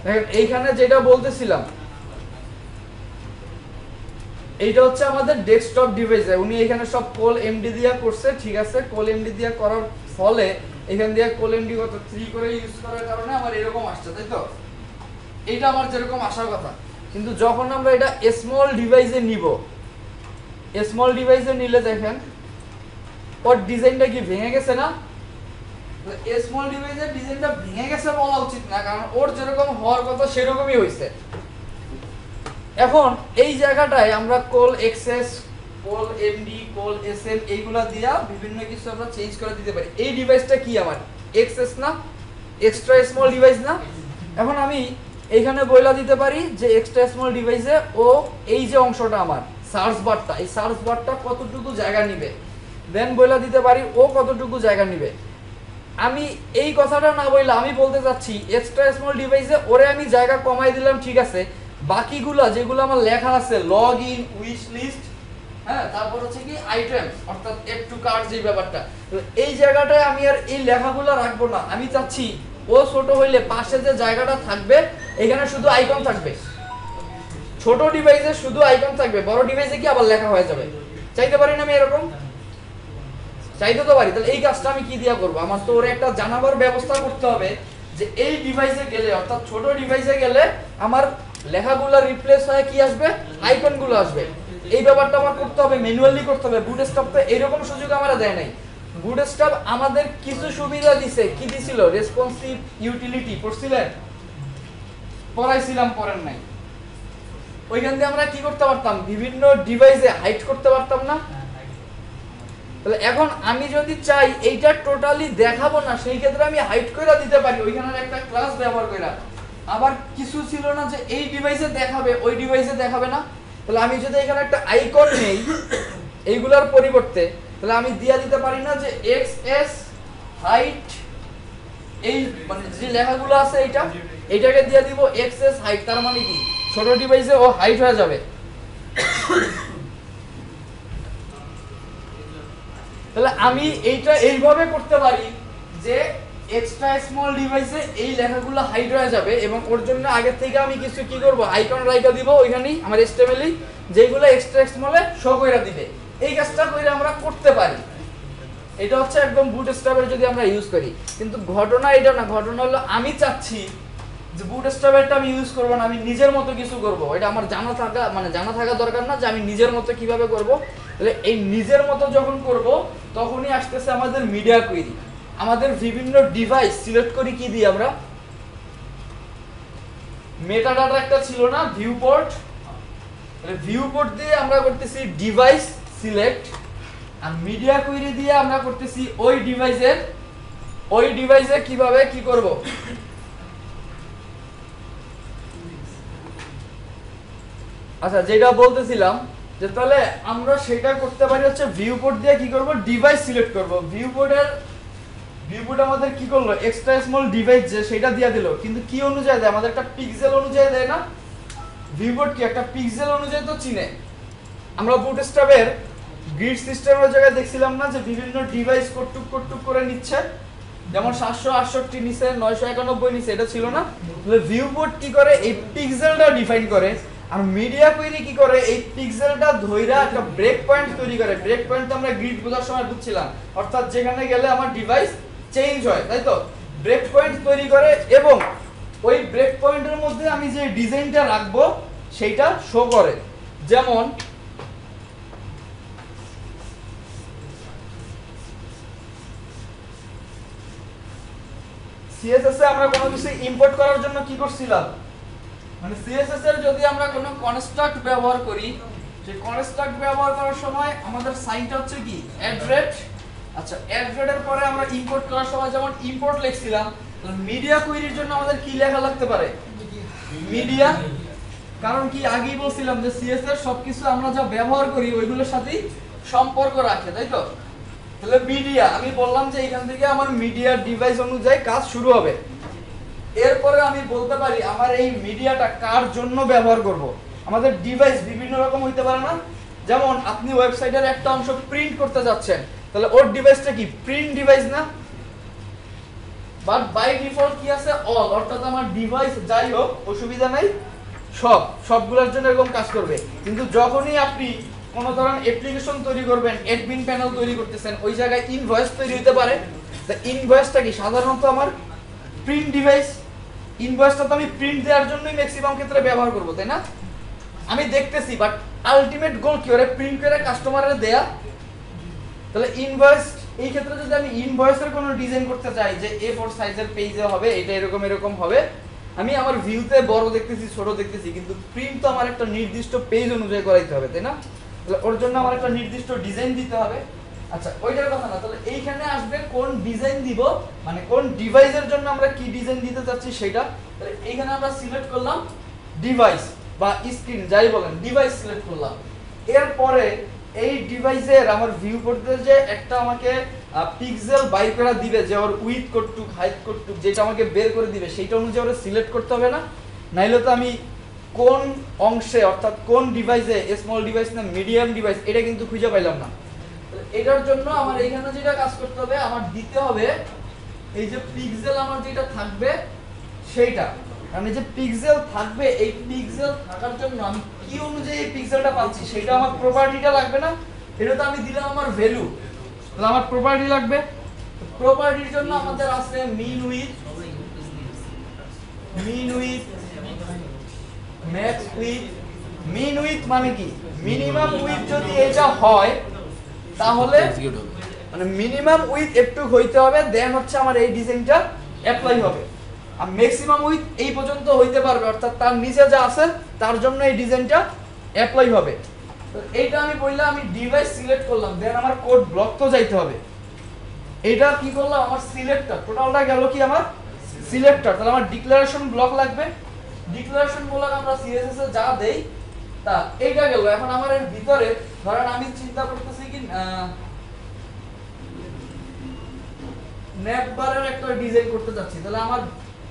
দেখেন এইখানে যেটা বলতেছিলাম এইটা হচ্ছে আমাদের ডেস্কটপ ডিভাইস। উনি এখানে সব কোল এমডি দিয়া করছে, ঠিক আছে। কোল এমডি দিয়া করার ফলে এখান দিয়ে কোল এমডি কত 3 করে ইউজ করার কারণে আমার এরকম আসছে, তাই তো? এইটা আমার যেরকম আসার কথা, কিন্তু যখন আমরা এটা স্মল ডিভাইসে নিব, স্মল ডিভাইসে নিলে দেখেন ওর ডিজাইনটা কি ভেঙে গেছে না? স্মল ডিভাইসের ডিজাইনটা ভেঙে গেছে বলা উচিত না, কারণ ওর যেরকম হওয়ার কথা সেরকমই হয়েছে। এখন এই জায়গাটায় আমরা কোল এক্সএস, কোল এমডি, কোল এসএম এইগুলা দিয়া বিভিন্ন কিছু আমরা চেঞ্জ করে দিতে পারি। এই ডিভাইসটা কি আমার এক্সএস না, এক্সট্রা স্মল ডিভাইস না? এখন আমি এইখানে বইলা দিতে পারি যে এক্সট্রা স্মল ডিভাইসে ও এই যে অংশটা আমার সার্চ বারটা, এই সার্চ বারটা কতটুকু জায়গা নিবে, দেন বইলা দিতে পারি ও কতটুকু জায়গা নিবে। আমি এই কথাটা না বইলা আমি বলতে চাচ্ছি এক্সট্রা স্মল ডিভাইসে ওরে আমি জায়গা কমাই দিলাম, ঠিক আছে। বাকিগুলা যেগুলো আমার লেখা আছে লগ ইন, উইশ লিস্ট, হ্যাঁ, তারপর হচ্ছে কি আইটেমস অর্থাৎ এড টু কার্ট যে ব্যাপারটা, তো এই জায়গাটায় আমি আর এই লেখাগুলো রাখবো না। আমি চাচ্ছি ও ছোট হইলে পাশে যে জায়গাটা থাকবে এখানে শুধু আইকন থাকবে। ছোট ডিভাইসে শুধু আইকন থাকবে, বড় ডিভাইসে কি আবার লেখা হয়ে যাবে। চাইতে পারি না আমি এরকম? চাইতে তো পারি। তাহলে এই কাজটা আমি কি দিয়া করব? আমার তো ওর একটা জানাবার ব্যবস্থা করতে হবে যে এই ডিভাইসে গেলে অর্থাৎ ছোট ডিভাইসে গেলে আমার লেখাগুলো রিপ্লেস হয়ে কি আসবে, আইকনগুলো আসবে। এই ব্যাপারটা আমার করতে হবে, ম্যানুয়ালি করতে হবে। বুটস্ট্র্যাপ তো এরকম সুযোগ আমরা দেয় নাই। বুটস্ট্র্যাপ আমাদের কিছু সুবিধা দিছে। কি দিছিল? Responsive utility. পড়ছিলেন? পড়াইছিলাম, পড়েন নাই? ওইখান দিয়ে আমরা কি করতে পারতাম, বিভিন্ন ডিভাইসে হাইড করতে পারতাম না? তাহলে এখন আমি যদি চাই এইটা টোটালি দেখাবো না, সেই ক্ষেত্রে আমি হাইড করে দিতে পারি ওইখানের একটা ক্লাস ব্যবহার করে। আবার কিছু ছিল না যে এই ডিভাইসে দেখাবে ওই ডিভাইসে দেখাবে না। তাহলে আমি যদি এখানে একটা আইকন নেই এইগুলোর পরিবর্তে, তাহলে আমি দিয়ে দিতে পারি না যে এক্সএস হাইট, এই মানে যে লেখাগুলো আছে এইটাকে দিয়ে দিব এক্সএস হাইট। তার মানে কি ছোট ডিভাইসে ও হাইট হয়ে যাবে। তাহলে আমি এইটা এইভাবে করতে পারি যে এক্সট্রা স্মল ডিভাইসে এই লেখাগুলো হাইড হয়ে যাবে এবং ওর জন্য আগে থেকে আমি কিছু কি করব, আইকন রাইখা দিব ওইখানেই আমার এসটিএমএল যেগুলো এক্সট্রা স্মলে শো কইরা দিবে। এই কাজটা কইরা আমরা করতে পারি। এটা হচ্ছে একদম বুটস্ট্র্যাপের যদি আমরা ইউজ করি। কিন্তু ঘটনা এটা না, ঘটনা হলো আমি চাচ্ছি যে বুটস্ট্র্যাপেরটা আমি ইউজ করব না, আমি নিজের মতো কিছু করব। এটা আমার জানা থাকা দরকার না যে আমি নিজের মতো কিভাবে করব। তাহলে এই নিজের মতো যখন করব তখনই আসতেছে আমাদের মিডিয়া কুইরি। আমাদের বিভিন্ন ডিভাইস সিলেক্ট করি কি দিয়ে আমরা, মেটা ডাটা একটা ছিল না ভিউ পোর্ট, তাহলে ভিউ পোর্ট দিয়ে আমরা করতেছি ডিভাইস সিলেক্ট, আর মিডিয়া কুইরি দিয়ে আমরা করতেছি ওই ডিভাইসে কিভাবে কি করব। আচ্ছা, যেটা বলতেছিলাম যে তাহলে আমরা সেটা করতে পারি হচ্ছে ভিউ পোর্ট দিয়ে কি করব, ডিভাইস সিলেক্ট করব। ভিউ পোর্ট আমাদের কি করলো, এক্সট্রা স্মল ডিভাইস যে সেটা দিয়ে দিল, কিন্তু কি অনুযায়ী দেয়, আমাদের একটা পিক্সেল অনুযায়ী দেয় না? ভিউ পোর্ট কি একটা পিক্সেল অনুযায়ী তো চিনে। আমরা বুটস্ট্র্যাপের গ্রিড সিস্টেমের জায়গায় দেখছিলাম না যে বিভিন্ন ডিভাইস কটুক করে নিচ্ছে, যেমন 768 নিছে, 991 নিছে, এটা ছিল না? তাহলে ভিউ পোর্ট কি করে, এই পিক্সেলটা ডিফাইন করে। আর মিডিয়া কুইরি কি করে, এই পিক্সেলটা ধইরা একটা ব্রেক পয়েন্ট তৈরি করে। ব্রেক পয়েন্ট আমরা গ্রিড বোঝার সময় বুঝছিলাম, অর্থাৎ যেখানে গেলে আমার ডিভাইস চেঞ্জ হয়, তাই তো? ব্রেক পয়েন্ট তৈরি করে এবং ওই ব্রেক পয়েন্টের মধ্যে আমি যে ডিজাইনটা রাখবো সেইটা শো করে। যেমন সিএসএস এ আমরা কোনো কিছু ইম্পোর্ট করার জন্য কি করছিলাম, মানে সিএসএস এর যদি আমরা কোনো কনস্ট্রাক্ট ব্যবহার করি, সেই কনস্ট্রাক্ট ব্যবহার করার সময় আমাদের সাইনটা হচ্ছে কি অ্যাড্রেট। আচ্ছা, অ্যাড্রেটের পরে আমরা ইম্পোর্ট করার সময় যেমন ইম্পোর্ট লিখছিলাম, তাহলে মিডিয়া কুইরির জন্য আমাদের কি লেখা লাগতে পারে, মিডিয়া। কারণ কি আগেই বলছিলাম যে সিএসএস সবকিছু আমরা যা ব্যবহার করি ওইগুলোর সাথেই সম্পর্ক রাখে, তাই তো? তাহলে মিডিয়া, আমি বললাম যে এখান থেকে আমার মিডিয়া ডিভাইস অনুযায়ী কাজ শুরু হবে। এরপরে আমি বলতে পারি আমার এই মিডিয়াটা কার জন্য ব্যবহার করব। আমাদের ডিভাইস বিভিন্ন রকম হইতে পারে না? যেমন আপনি ওয়েবসাইটের একটা অংশ প্রিন্ট করতে যাচ্ছেন, তাহলে ওর ডিভাইসটা কি প্রিন্ট ডিভাইস না? বাট বাই ডিফল্ট কি আছে অল, অর্থাৎ আমার ডিভাইস যাই হোক অসুবিধা নাই, সবগুলোর জন্য এরকম কাজ করবে। কিন্তু যখনই আপনি কোনো ধরনের অ্যাপ্লিকেশন তৈরি করবেন, অ্যাডমিন প্যানেল তৈরি করতেছেন, ওই জায়গায় ইনভয়েস তৈরি হতে পারে। তা ইনভয়েসটা কি সাধারণত আমার প্রিন্ট ডিভাইস, ইনভয়েসটা তো আমি প্রিন্ট দেওয়ার জন্যই ম্যাক্সিমাম ক্ষেত্রে ব্যবহার করব, তাই না? আমি দেখতেছি বাট আলটিমেট গোল কি ওরে প্রিন্ট করে কাস্টমারের দেয়া। তাহলে ইনভয়েস এই ক্ষেত্রে যদি আমি ইনভয়েসের কোনো ডিজাইন করতে চাই যে A4 সাইজের পেজে হবে, এটা এরকম এরকম হবে, আমি আমার ভিউতে বড় দেখতেছি ছোট দেখতেছি, কিন্তু প্রিন্ট তো আমার একটা নির্দিষ্ট পেজ অনুযায়ী করাইতে হবে, তাই না? তাহলে ওর জন্য আমার একটা নির্দিষ্ট ডিজাইন দিতে হবে। আচ্ছা ওইটার কথা না, তাহলে এইখানে আসবে কোন ডিজাইন দিব, মানে কোন ডিভাইসের জন্য আমরা কি ডিজাইন দিতে চাচ্ছি সেটা। তাহলে এইখানে আমরা সিলেক্ট করলাম ডিভাইস বা স্ক্রিন যাই বলেন, ডিভাইস সিলেক্ট করলাম। এরপরে এই ডিভাইসের আমার ভিউ করতে যে একটা আমাকে পিক্সেল বাই করে দিবে, যে ওর উইথ কতটুক হাইট কতটুক, যেটা আমাকে বের করে দিবে সেইটা অনুযায়ী ওরা সিলেক্ট করতে হবে না? নাইলে তো আমি কোন অংশে অর্থাৎ কোন ডিভাইসে, স্মল ডিভাইস না মিডিয়াম ডিভাইস, এটা কিন্তু খুঁজে পাইলাম না। এটার জন্য আমার এইখানে যেটা কাজ করতে হবে, আমার দিতে হবে এই যে পিক্সেল আমার যেটা থাকবে সেইটা, মানে যে পিক্সেল থাকবে, এই পিক্সেল থাকার জন্য আমি কি অনুযায়ী এই পিক্সেলটা পাচ্ছি সেটা আমার প্রপার্টিটা লাগবে না? এটা তো আমি দিলাম আমার ভ্যালু, তাহলে আমার প্রপার্টি লাগবে। প্রপার্টির জন্য আমাদের আছে min width, max width. Min width মানে কি, মিনিমাম উইথ যদি এটা হয় তাহলে মানে মিনিমাম উইথ একটু হইতে হবে, দেন হচ্ছে আমার এই ডিজাইনটা অ্যাপ্লাই হবে। আর ম্যাক্সিমাম উইথ এই পর্যন্ত হইতে পারবে, অর্থাৎ তার নিচে যা আছে তার জন্য এই ডিজাইনটা অ্যাপ্লাই হবে। তো এইটা আমি বললাম, আমি ডিভাইস সিলেক্ট করলাম, দেন আমার কোড ব্লক তো যাইতে হবে। এইটা কি করলাম, আমার সিলেক্টর, টোটালটা গেল কি আমার সিলেক্টর। তাহলে আমার ডিক্লারেশন ব্লক লাগবে, ডিক্লারেশন ব্লক আমরা সিএসএস এ যা দেই তা এইটা গেল। এখন আমার এর ভিতরে ধরেন আমি চিন্তা করতেছি কি নেটবারের একটা ডিজাইন করতে যাচ্ছি, তাহলে আমার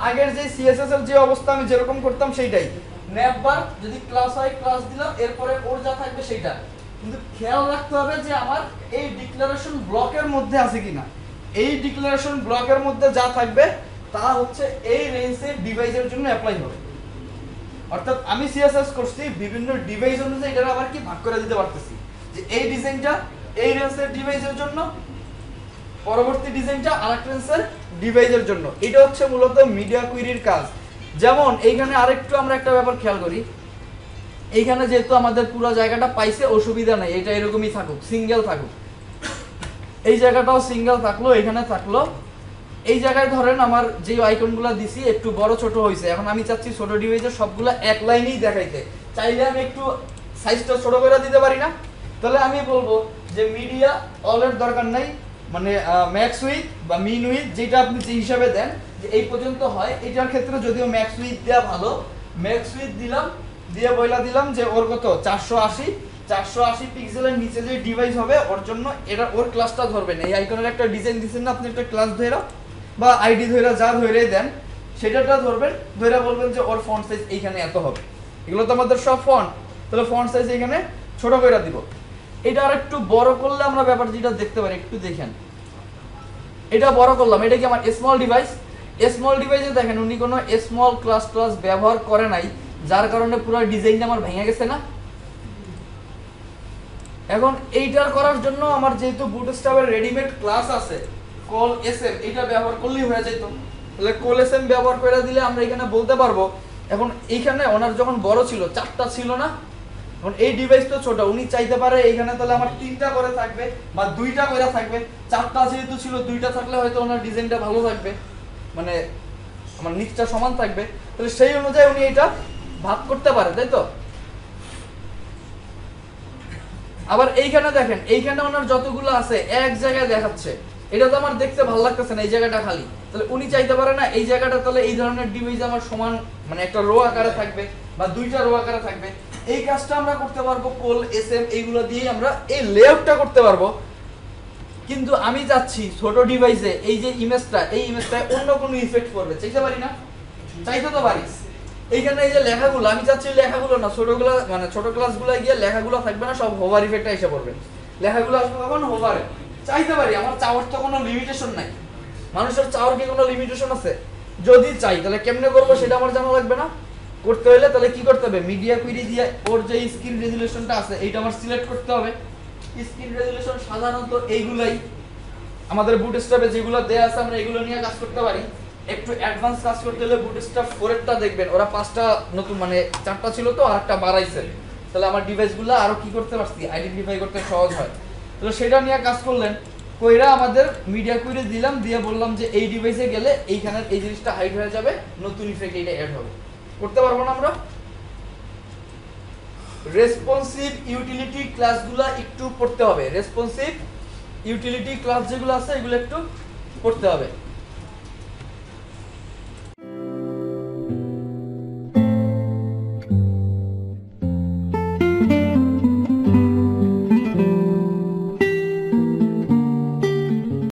আগের যে সিএসএস এর যে অবস্থা আমি যেরকম করতাম সেইটাই, নেটবার যদি ক্লাস হয় ক্লাস দিলাম, এরপরে ওর যা থাকবে সেইটা। কিন্তু খেয়াল রাখতে হবে যে আমার এই ডিক্লারেশন ব্লকের মধ্যে আছে কিনা। এই ডিক্লারেশন ব্লকের মধ্যে যা থাকবে তা হচ্ছে এই রেঞ্জের ডিভাইসের জন্য অ্যাপ্লাই হবে। অর্থাৎ আমি সিএসএস করছি বিভিন্ন ডিভাইস অনুযায়ী, এটা আবার কি ভাগ করে দিতে পারতেছি যে এই ডিজাইনটা এই রেঞ্জের ডিভাইসের জন্য, পরবর্তী ডিজাইনটা আরেক রেঞ্জের ডিভাইসের জন্য। এটা হচ্ছে মূলত মিডিয়া কুইরির কাজ। যেমন এইখানে আরেকটু আমরা একটা ব্যাপার খেয়াল করি, এইখানে যেহেতু আমাদের পুরো জায়গাটা পাইছে অসুবিধা নাই, এটা এরকমই থাকুক, সিঙ্গেল থাকুক, এই জায়গাটাও সিঙ্গেল থাকলো, এখানে থাকলো। এই জায়গায় ধরেন আমার যে আইকনগুলো দিছি একটু বড় ছোট হয়েছে, এখন আমি চাচ্ছি ছোট ডিভাইসের সবগুলো এক লাইনেই দেখাইতে, চাইলে আমি একটু সাইজটা ছোট করে দিতে পারি না? তাহলে আমি বলবো যে মিডিয়া অলের দরকার নাই, মানে ম্যাক্স উইথ বা মিন উইথ যেটা আপনি যে হিসাবে দেন যে এই পর্যন্ত হয়। এটার ক্ষেত্রে যদিও ম্যাক্স উইথ দেওয়া ভালো, ম্যাক্স উইথ দিলাম, দিয়ে বইলা দিলাম যে ওর কত 480 পিক্সেলের নিচে যে ডিভাইস হবে ওর জন্য এটা ওর ক্লাসটা ধরবেন। এই আইকনের একটা ডিজাইন দিচ্ছেন না আপনি, একটা ক্লাস ধরে বা আইডি ধরে যা ধরে দেন সেটাটা ধরবেন, ধরে বলবেন যে ওর ফন্ট সাইজ এইখানে এত হবে। এগুলো তো আমাদের সব ফন্ট, তাহলে ফন্ট সাইজ এখানে ছোট করে দিব। এটা আর একটু বড় করলে আমরা ব্যাপার যেটা দেখতে পারি, একটু দেখেন, এটা বড় করলাম, এটা কি আমার স্মল ডিভাইস। স্মল ডিভাইসে দেখেন উনি কোনো স্মল ক্লাস ব্যবহার করে নাই, যার কারণে পুরো ডিজাইনটা আমার ভেঙে গেছে না। এখন এইটার করার জন্য আমার যেহেতু বুটস্ট্র্যাপের রেডিমেড ক্লাস আছে কল এসএম, এটা ব্যবহার করলেই হয়ে যেত। তাহলে কল এসএম ব্যবহার করে দিলে আমরা এখানে বলতে পারবো, এখন এইখানে ওনার যখন বড় ছিল 4টা ছিল না, এখন এই ডিভাইস তো ছোট, উনি চাইতে পারে এইখানে তাহলে আমার 3টা করে থাকবে বা 2টা করে থাকবে। 4টা যেহেতু ছিল 2টা থাকলে হয়তো ওনার ডিজাইনটা ভালো থাকবে, মানে আমার নিচটা সমান থাকবে, তাহলে সেই অনুযায়ী উনি এটা ভাগ করতে পারে, তাই তো? আবার এইখানে দেখেন, এইখানে ওনার যতগুলো আছে এক জায়গায় দেখাচ্ছে, এটা তো আমার দেখতে ভালো লাগতেছে না, এই জায়গাটা খালি। তাহলে উনি চাইতে পারে না এই জায়গাটা তাহলে এই ধরনের ডিভাইস আমার সমান, মানে একটা রো আকারে থাকবে বা 2টা রো আকারে থাকবে। এই কাজটা আমরা করতে পারবো কল এসএম এইগুলো দিয়ে আমরা এই লেআউটটা করতে পারবো। কিন্তু আমি যাচ্ছি ছোট ডিভাইসে এই যে ইমেজটা, এই ইমেজটায় অন্য কোনো ইফেক্ট করবে, চাইতে পারি না? চাইতে তো পারি। এইখানে এই যে লেখাগুলো, আমি চাচ্ছি লেখাগুলো না, ছোটগুলো মানে ছোট ক্লাসগুলো গিয়ে লেখাগুলো থাকবে না, সব হোভার ইফেক্টটা এসে পড়বে, লেখাগুলো আসবে তখন হোভারে। চাইতে পারি, আমার চাওয়ার তো কোনো লিমিটেশন নাই। মানুষের চাওয়ার কি কোনো লিমিটেশন আছে? যদি চাই তাহলে কেমনে করবো সেটা আমার জানা লাগবে না? করতে হলে তাহলে কি করতে হবে, মিডিয়া কুইরি দিয়ে ওর যে স্ক্রিন রেজুলেশনটা আছে এইটা আমার সিলেক্ট করতে হবে। স্ক্রিন রেজুলেশন সাধারণত এইগুলাই আমাদের বুটস্ট্র্যাপে যেগুলো দেয়া আছে আমরা এগুলো নিয়ে কাজ করতে পারি। একটু অ্যাডভান্স কাজ করতে হলে বুটস্ট্র্যাপ 4 এরটা দেখবেন, ওরা 5টা নতুন মানে 4টা ছিল তো আরেকটা বাড়াইছে, তাহলে আমার ডিভাইসগুলো আরো কি করতে পারছি, আইডেন্টিফাই করতে সহজ হয়। তো সেটা নিয়ে কাজ করলেন, কইরা আমাদের মিডিয়া কুইরি দিলাম, দিয়ে বললাম যে এই ডিভাইসে গেলে এইখানে এই জিনিসটা হাইড হয়ে যাবে, নতুন ইফেক্ট এইটা অ্যাড হবে। করতে পারবো না আমরা? রেসপন্সিভ ইউটিলিটি ক্লাসগুলো একটু পড়তে হবে, রেসপন্সিভ ইউটিলিটি ক্লাস যেগুলো আছে এগুলো একটু পড়তে হবে।